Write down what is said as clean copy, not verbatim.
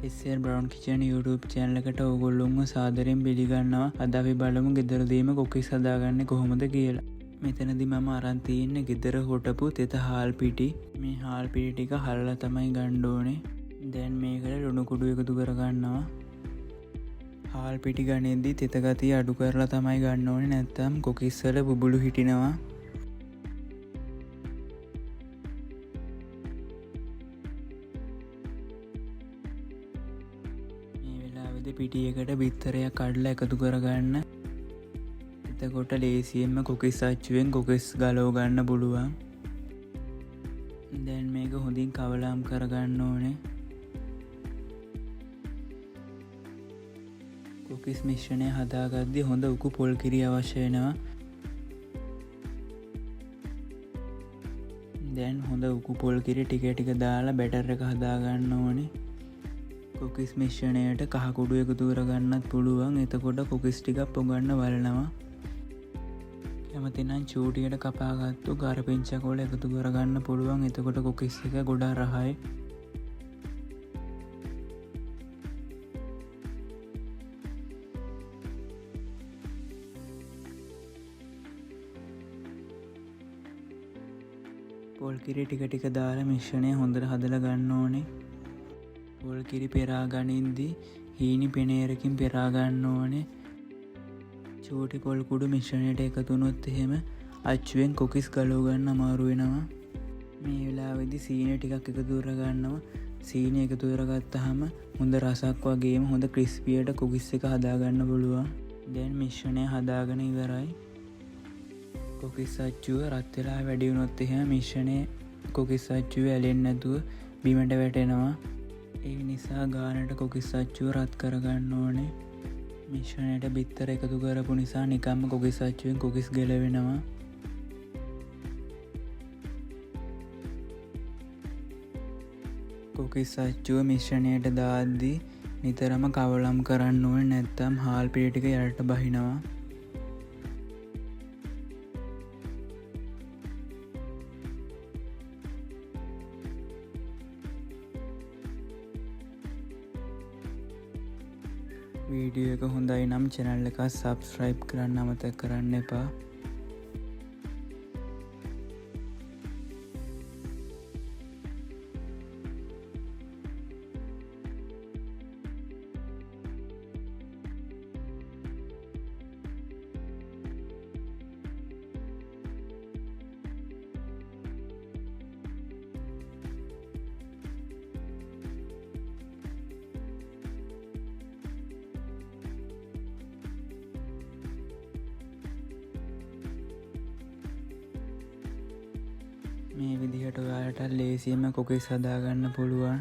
SL Brown Kitchen YouTube channel එකට ඔයගොල්ලොන්ව සාදරයෙන් පිළිගන්නවා. අද අපි බලමු ගෙදරදීම කොකිස් හදාගන්නේ කොහොමද කියලා. මෙතනදී මම අරන් තියෙන්නේ ගෙදර හොටපු තෙත හාල් පිටි. මේ හාල් පිටි ටික හලලා තමයි ගන්න ඕනේ. දැන් මේකට ලුණු කුඩු එකතු කරගන්නවා. හාල් පිටි ගනිද්දී තෙත ගතිය අඩු කරලා තමයි ගන්න ඕනේ, නැත්නම් කොකිස් වල බුබුලු හිටිනවා. පිටියකට බිත්තරයක් කඩලා එකතු කරගන්න. එතකොට ලේසියෙන්ම කොකිස් අච්චුවෙන් කොකිස් ගලව ගන්න පුළුවන්. දැන් මේක හොඳින් කවලාම් කරගන්න ඕනේ. කොකිස් මිශ්‍රණය හදාගද්දී හොඳ උකු පොල් කිරි අවශ්‍ය වෙනවා. දැන් හොඳ උකු පොල් කිරි ටික ටික දාලා බැටර් එක හදාගන්න ඕනේ. කොකිස් මිශ්‍රණයට කහකුඩු එකතු කරගන්නත් පුළුවන්. එතකොට කොකිස් ටිකක් පොගන්න වලනවා. කැමතිනම් චූටියට කපාගත්තු ගරපිංචකොළ එකතු කරගන්න පුළුවන්. එතකොට කොකිස් එක ගොඩාක් රහයි. පොල් කිරි ටික ටික දාලා මිශ්‍රණය හොඳට හදලා ගන්න ඕනේ. පොල් කිරි පෙරා ගනිද්දී හීනි පෙනේරකින් පෙරා ගන්න ඕනේ. චූටි පොල් කුඩු මිශ්‍රණයට එකතු වුණොත් එහෙම අච්චුවෙන් කොකිස් ගලව ගන්න අමාරු වෙනවා. මේ වෙලාවේදී සීනි ටිකක් එකතු කරගන්නවා. සීනි එකතු කරගත්තාම හොඳ රසක් වගේම හොඳ ක්‍රිස්පියට කොකිස් එක හදාගන්න පුළුවන්. දැන් මිශ්‍රණය හදාගෙන ඉවරයි. කොකිස් අච්චුව රත් වෙලා වැඩි වුණොත් එහෙම මිශ්‍රණය කොකිස් අච්චුවේ ඇලෙන්නේ නැතුව බිමට වැටෙනවා. ඒ නිසා ගානට කොකිස් අච්චුව රත් කරගන්න ඕනේ. මිශ්‍රණයට බිත්තර එකතු කරපු නිසා නිකම්ම කොකිස් අච්චුවෙන් කොකිස් ගැලවෙනවා. කොකිස් අච්චුව මිශ්‍රණයට දාද්දී නිතරම කවලම් කරන්න ඕනේ, නැත්නම් හාල් පිටි ටික යටට බහිනවා. වීඩියෝ එක හොඳයි නම් channel එක subscribe කරන්න අමතක කරන්න එපා. මේ විදිහට ඔයාලට ලේසියෙන්ම කොකිස් හදාගන්න පුළුවන්.